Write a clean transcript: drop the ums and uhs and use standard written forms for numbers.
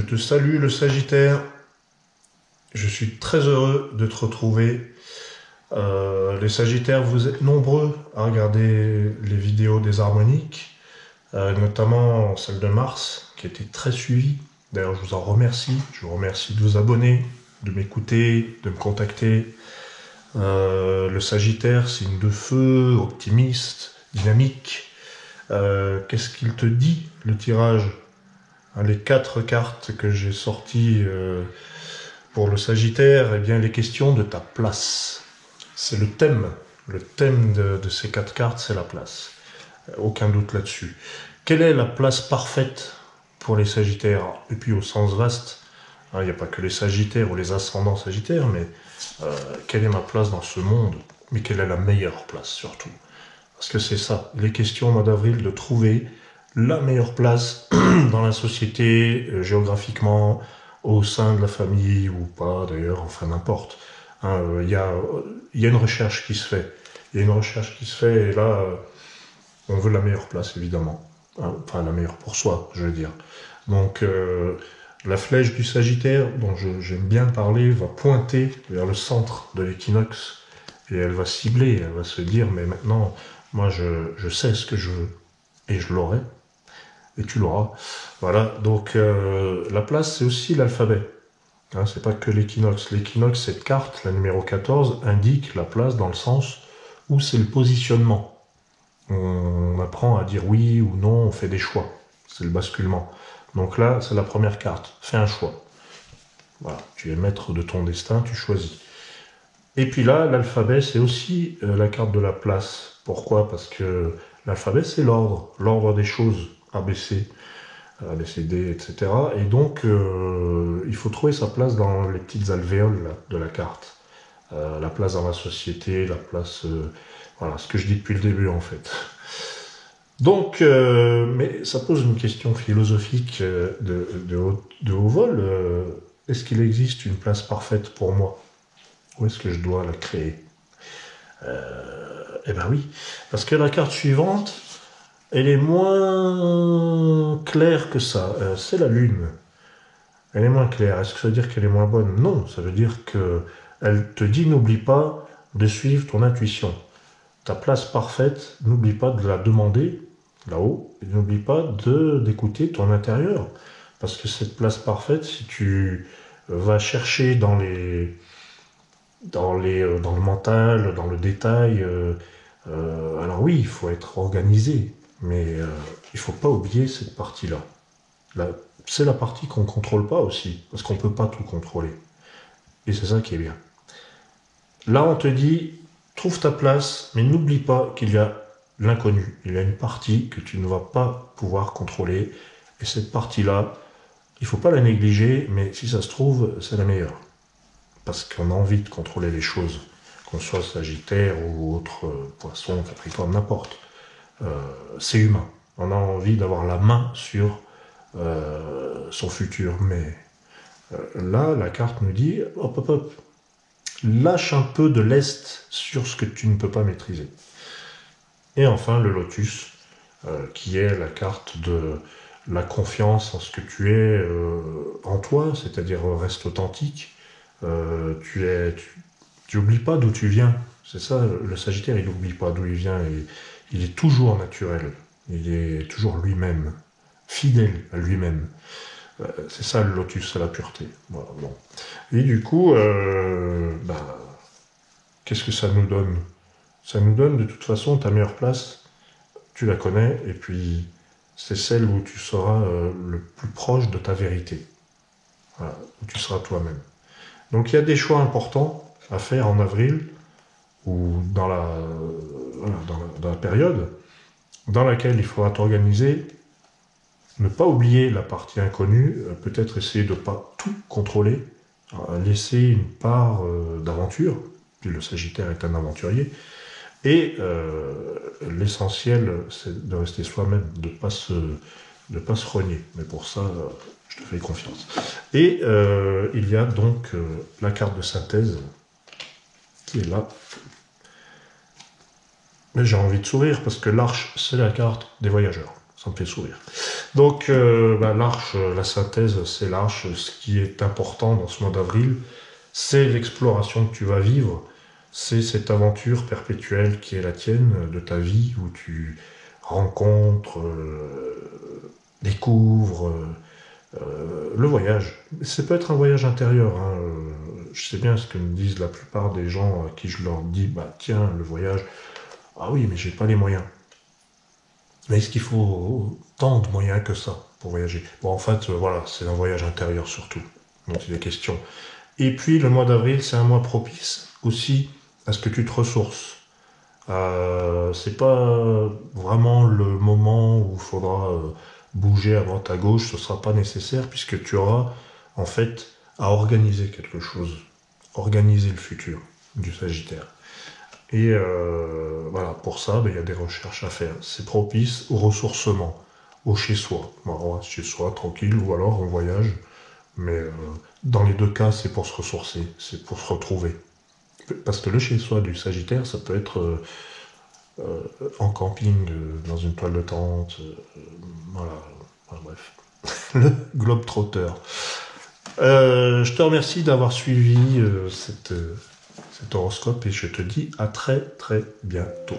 te salue le Sagittaire, je suis très heureux de te retrouver. Les Sagittaires, vous êtes nombreux à regarder les vidéos des harmoniques, notamment celle de Mars, qui était très suivie. D'ailleurs, je vous en remercie. Je vous remercie de vous abonner, de m'écouter, de me contacter. Le Sagittaire, signe de feu, optimiste, dynamique. Qu'est-ce qu'il te dit, le tirage? Les 4 cartes que j'ai sorties pour le Sagittaire, eh bien, les questions de ta place. C'est le thème. Le thème de ces 4 cartes, c'est la place. Aucun doute là-dessus. Quelle est la place parfaite pour les Sagittaires? Et puis au sens vaste, il n'y a pas que les Sagittaires ou les ascendants Sagittaires, mais quelle est ma place dans ce monde? Mais quelle est la meilleure place surtout? Parce que c'est ça, il est question au mois d'avril de trouver la meilleure place dans la société, géographiquement, au sein de la famille ou pas d'ailleurs, enfin n'importe. Il y a une recherche qui se fait. Il y a une recherche qui se fait et là, on veut la meilleure place évidemment. Enfin la meilleure pour soi, je veux dire. Donc la flèche du Sagittaire, dont j'aime bien parler, va pointer vers le centre de l'équinoxe et elle va cibler, elle va se dire mais maintenant, moi je sais ce que je veux et je l'aurai. Et tu l'auras. Voilà, donc la place, c'est aussi l'alphabet. C'est pas que l'équinoxe. L'équinoxe, cette carte, la numéro 14, indique la place dans le sens où c'est le positionnement. On apprend à dire oui ou non, on fait des choix. C'est le basculement. Donc là, c'est la première carte. Fais un choix. Voilà, tu es maître de ton destin, tu choisis. Et puis là, l'alphabet, c'est aussi la carte de la place. Pourquoi? Parce que l'alphabet, c'est l'ordre des choses. ABC, ABCD, etc. Et donc, il faut trouver sa place dans les petites alvéoles là, de la carte. La place dans la société, la place... voilà, ce que je dis depuis le début, en fait. Donc, mais ça pose une question philosophique de haut vol. Est-ce qu'il existe une place parfaite pour moi? Où est-ce que je dois la créer? Eh ben oui, parce que la carte suivante... elle est moins claire que ça. C'est la Lune. Elle est moins claire. Est-ce que ça veut dire qu'elle est moins bonne? Non, ça veut dire qu'elle te dit n'oublie pas de suivre ton intuition. Ta place parfaite, n'oublie pas de la demander là-haut et n'oublie pas d'écouter ton intérieur. Parce que cette place parfaite, si tu vas chercher dans le mental, dans le détail, alors oui, il faut être organisé. Mais il ne faut pas oublier cette partie-là. C'est la partie qu'on ne contrôle pas aussi, parce qu'on ne peut pas tout contrôler. Et c'est ça qui est bien. Là, on te dit, trouve ta place, mais n'oublie pas qu'il y a l'inconnu. Il y a une partie que tu ne vas pas pouvoir contrôler. Et cette partie-là, il ne faut pas la négliger, mais si ça se trouve, c'est la meilleure. Parce qu'on a envie de contrôler les choses, qu'on soit Sagittaire ou autre poisson, Capricorne, n'importe. C'est humain. On a envie d'avoir la main sur son futur. Mais là, la carte nous dit, hop, hop, hop, lâche un peu de lest sur ce que tu ne peux pas maîtriser. Et enfin, le lotus, qui est la carte de la confiance en ce que tu es en toi, c'est-à-dire reste authentique. Tu n'oublies pas d'où tu viens. C'est ça, le Sagittaire, il n'oublie pas d'où il vient. Et il est toujours naturel, il est toujours lui-même, fidèle à lui-même. C'est ça le lotus, c'est la pureté. Voilà, bon. Et du coup, qu'est-ce que ça nous donne? Ça nous donne de toute façon ta meilleure place, tu la connais, et puis c'est celle où tu seras le plus proche de ta vérité. Voilà, où tu seras toi-même. Donc il y a des choix importants à faire en avril, ou dans la période dans laquelle il faudra t'organiser, ne pas oublier la partie inconnue, peut-être essayer de ne pas tout contrôler, laisser une part d'aventure, puis le Sagittaire est un aventurier, et l'essentiel, c'est de rester soi-même, de ne pas se renier. Mais pour ça, je te fais confiance. Et il y a donc la carte de synthèse qui est là. Mais j'ai envie de sourire parce que l'arche, c'est la carte des voyageurs. Ça me fait sourire. Donc, l'arche, la synthèse, c'est l'arche. Ce qui est important dans ce mois d'avril, c'est l'exploration que tu vas vivre. C'est cette aventure perpétuelle qui est la tienne, de ta vie, où tu rencontres, découvres, le voyage. Ça peut être un voyage intérieur. Hein. Je sais bien ce que me disent la plupart des gens à qui je leur dis, bah tiens, le voyage. Ah oui, mais j'ai pas les moyens. Mais est-ce qu'il faut tant de moyens que ça pour voyager? Bon, en fait, voilà, c'est un voyage intérieur surtout, dont il est question. Et puis, le mois d'avril, c'est un mois propice aussi à ce que tu te ressources. C'est pas vraiment le moment où il faudra bouger à droite à gauche, ce sera pas nécessaire puisque tu auras en fait à organiser quelque chose, organiser le futur du Sagittaire. Et voilà, pour ça, il y a des recherches à faire. C'est propice au ressourcement, au chez-soi. Bon, on reste chez soi, tranquille, ou alors on voyage. Mais dans les deux cas, c'est pour se ressourcer, c'est pour se retrouver. Parce que le chez-soi du Sagittaire, ça peut être en camping, dans une toile de tente, voilà, enfin, bref. Le globe-trotter. Je te remercie d'avoir suivi cet horoscope et je te dis à très très bientôt.